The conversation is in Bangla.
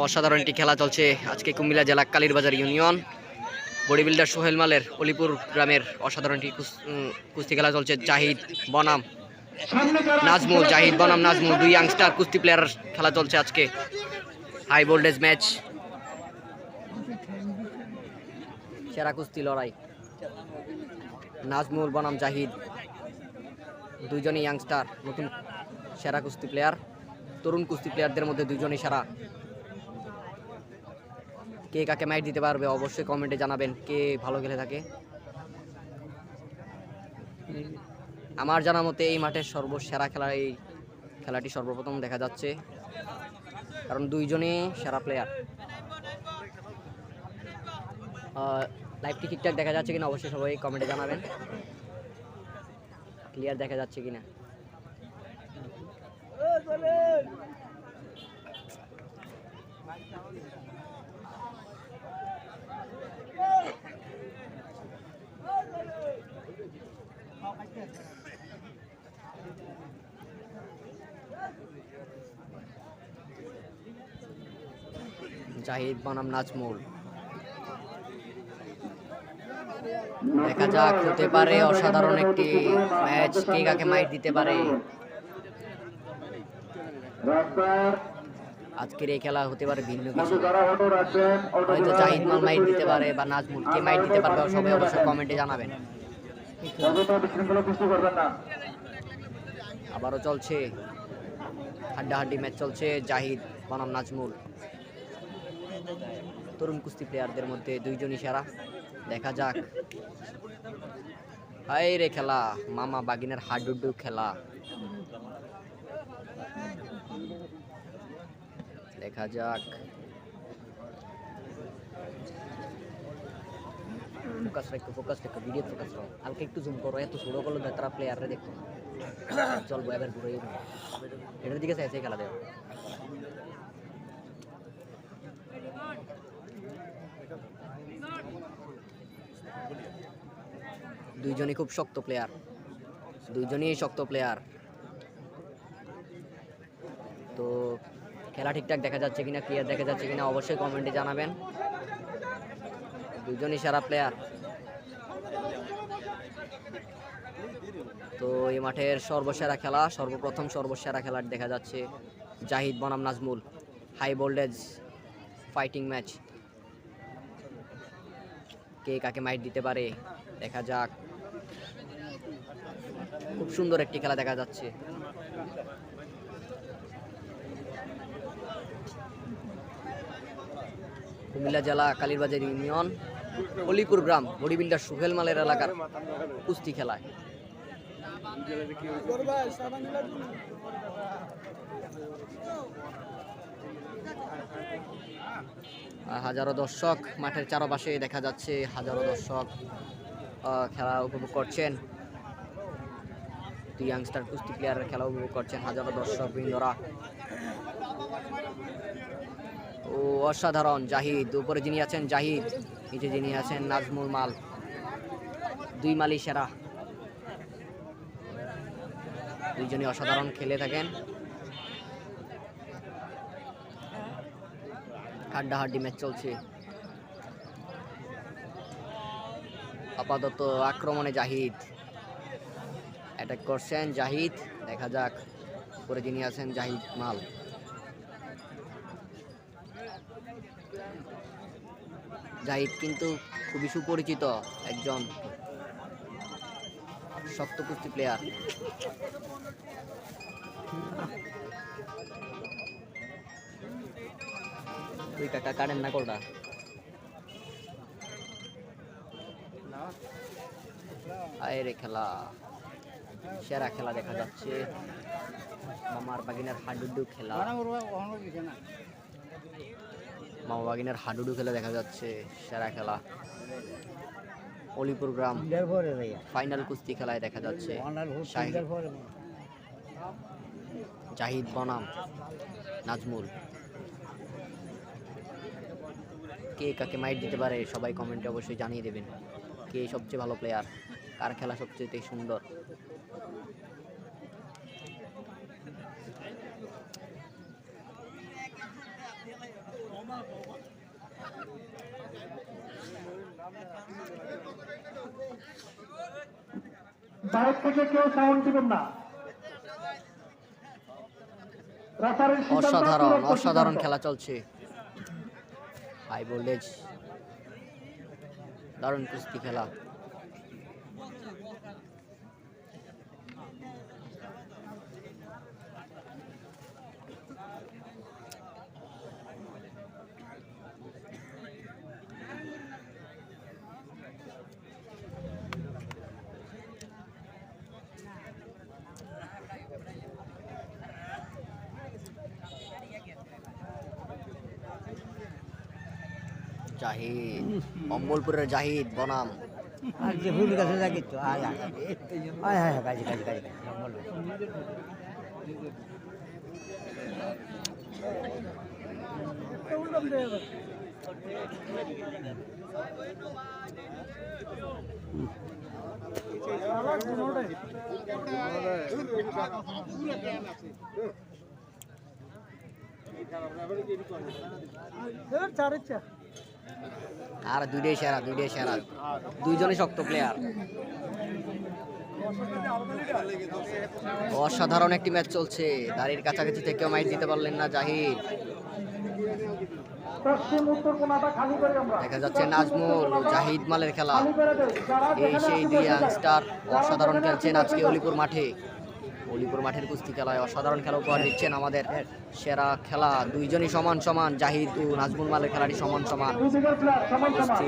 অসাধারণ একটি খেলা চলছে আজকে কুমিল্লা জেলা Kalirbazar union body builder Sohel মালের অলিপুর গ্রামের অসাধারণ একটি কুস্তি খেলা চলছে। জাহিদ বনাম নাজমুল, জাহিদ বনাম নাজমুল, দুই ইয়াংস্টার কুস্তি প্লেয়ার খেলা চলছে আজকে। হাই ভোল্টেজ ম্যাচ, সেরা কুস্তি লড়াই। নাজমুল বনাম জাহিদ, দুইজনই ইয়াংস্টার, নতুন সেরা কুস্তি প্লেয়ার। তরুণ কুস্তি প্লেয়ারদের মধ্যে দুইজনই সেরা। কে কাকে ম্যাচ দিতে পারবে অবশ্যই কমেন্টে জানাবেন, কে ভালো খেলে থাকে। আমার জানা মতে এই মাঠের সর্বসেরা খেলা, এই খেলাটি সর্বপ্রথম দেখা যাচ্ছে, কারণ দুইজনই সেরা প্লেয়ার। লাইভটি ঠিকঠাক দেখা যাচ্ছে কিনা অবশ্যই সবাই কমেন্টে জানাবেন, ক্লিয়ার দেখা যাচ্ছে কিনা। জাহিদ বনাম নাজমুল, দেখা যাক, হতে পারে অসাধারণ একটি ম্যাচ। কে কাকে মাইট দিতে পারে আজকের এই খেলা, হতে পারে ভিন্ন কিছু। হয়তো জাহিদ মাল মাইট দিতে পারে বা নাজমুল, কে মাইট দিতে পারবে সবাই অবশ্যই কমেন্টে জানাবেন। আবারও চলছে হাড্ডাহাড্ডি ম্যাচ চলছে, জাহিদ বনাম নাজমুল। তরুণ কুস্তি প্লেয়ারদের মধ্যে দুইজনই সেরা। দেখা যাক, হাই রে খেলা, মামা বাগিনের হাডুডু খেলা। দেখা যাক, ফোকাস রেখো, ভিডিও ফোকাস রাখো, হালকা একটু জুম করো, এত ছোট করলো তারা প্লেয়াররা দেখো। চলবো এবার ঘুরে এটার দিকে চাইছে খেলা দেওয়া। দুইজনই খুব শক্ত প্লেয়ার, দুইজনই শক্ত প্লেয়ার। তো খেলা ঠিকঠাক দেখা যাচ্ছে কিনা, ক্লিয়ার দেখা যাচ্ছে কিনা অবশ্যই কমেন্টে জানাবেন। দুইজনই সেরা প্লেয়ার। তো এই মাঠের সর্বসেরা খেলা, সর্বপ্রথম সর্বসেরা খেলা দেখা যাচ্ছে জাহিদ বনাম Nazmul, high voltage fighting match. কে কাকে মাইট দিতে পারে দেখা যাক। খুব সুন্দর একটি খেলা দেখা যাচ্ছে। কুমিল্লা জেলা কালীরবাজার ইউনিয়ন অলিপুর গ্রাম বডি বিল্ডার সোহেল মালের এলাকার কুস্তি খেলায় হাজারো দর্শক মাঠের চারপাশে দেখা যাচ্ছে, হাজারো দর্শক খেলা উপভোগ করছেন। দুই ইয়াংস্টার কুস্তি প্লেয়ারের খেলা উপভোগ করছেন হাজারো দর্শক বৃন্দরা। ও অসাধারণ, জাহিদ উপরে যিনি আছেন জাহিদ, নিচে যিনি আছেন নাজমুল মাল, দুই মালই সেরা, দুইজনই অসাধারণ খেলে থাকেন। হাড্ডাহাড্ডি ম্যাচ চলছে। আপাতত আক্রমণে জাহিদ, অ্যাটাক করছেন জাহিদ। দেখা যাক, উপরে যিনি আছেন জাহিদ মাল। জাহিদ কিন্তু খুবই সুপরিচিত একজন শক্ত কুস্তি প্লেয়ার। তুই কাকা কাটেন না কোলটা। আরে খেলা, সেরা খেলা দেখা যাচ্ছে, মামার বাগিনার হাডুডু খেলা, মামা বাগিনার হাডুডু খেলা দেখা যাচ্ছে, সেরা খেলা। অলিপুর গ্রাম ফাইনাল কুস্তি খেলায় দেখা যাচ্ছে জাহিদ বনাম নাজমুল। কে কাকে মাইট দিতে পারে সবাই কমেন্টে অবশ্যই জানিয়ে দেবেন, কে সবচেয়ে ভালো প্লেয়ার, কার খেলা সবচেয়ে সুন্দর। বাইরে থেকে কেউ সাউন্ড দিবেন না। অসাধারণ অসাধারণ খেলা চলছে, হাই ভোল্টেজ, দারুণ কুস্তি খেলা। জাহিদ, অম্বলপুরের জাহিদ বনাম আর যে ভূমিকা আছে জাগি তো আয় আয় আয় আয় কাজে কাজে কাজে বলো আর দুইটাই সেরা, দুইটাই সেরা, দুইজনই শক্ত প্লেয়ার। অসাধারণ একটি ম্যাচ চলছে, দাড়ির কাছাকাছি থেকেও মাইট দিতে পারলেন না জাহিদ। দেখা যাচ্ছে নাজমুল ও জাহিদ মালের খেলা, এই সেই দুই ইয়াংস্টার অসাধারণ খেলছেন আজকে অলিপুর মাঠে। অলিপুর মাঠের কুস্তি খেলায় অসাধারণ খেলা উপহার দিচ্ছেন আমাদের সেরা খেলা, দুইজনই সমান সমান, জাহিদ ও নাজমুল মালের খেলাটি সমান সমান কুস্তি।